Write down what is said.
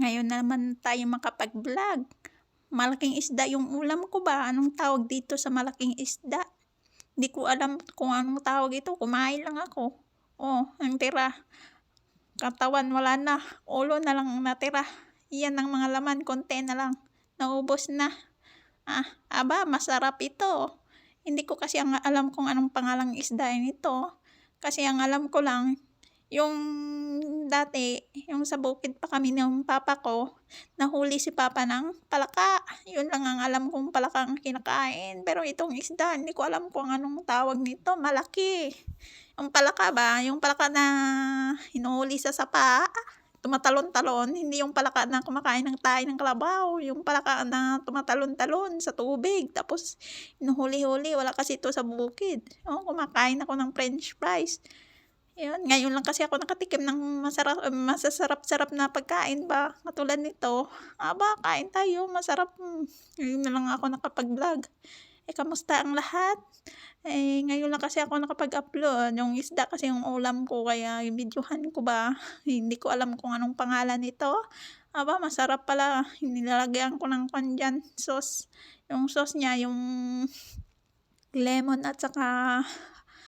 Ngayon naman tayo makapag-vlog. Malaking isda yung ulam ko ba? Anong tawag dito sa malaking isda? Di ko alam kung anong tawag ito. Kumain lang ako. Oh, ang tira. Katawan wala na. Ulo na lang ang natira. Iyan ang mga laman. Konti na lang. Naubos na. Aba, masarap ito. Hindi ko kasi alam kung anong pangalang isda nito. Kasi ang alam ko lang, yung dati, yung sa bukid pa kami ng papa ko, nahuli si papa ng palaka. Yun lang ang alam kong palaka ang kinakain. Pero itong isda, hindi ko alam kung anong tawag nito. Malaki. Yung palaka ba? Yung palaka na hinuhuli sa sapa, tumatalon-talon. Hindi yung palaka na kumakain ng tayo ng kalabaw. Yung palaka na tumatalon-talon sa tubig. Tapos, hinuhuli-huli. Wala kasi ito sa bukid. Kumakain ako ng french fries. Yun, ngayon lang kasi ako nakatikim ng masasarap-sarap na pagkain ba, katulad nito. Aba, kain tayo, masarap. Ngayon na lang ako nakapag-vlog. Kamusta ang lahat? Ngayon lang kasi ako nakapag-upload. Yung isda kasi yung ulam ko, kaya yung videohan ko ba, hindi ko alam kung anong pangalan nito. Aba, masarap pala. Nilalagyan ko ng kwan sauce. Yung sauce niya, yung lemon at saka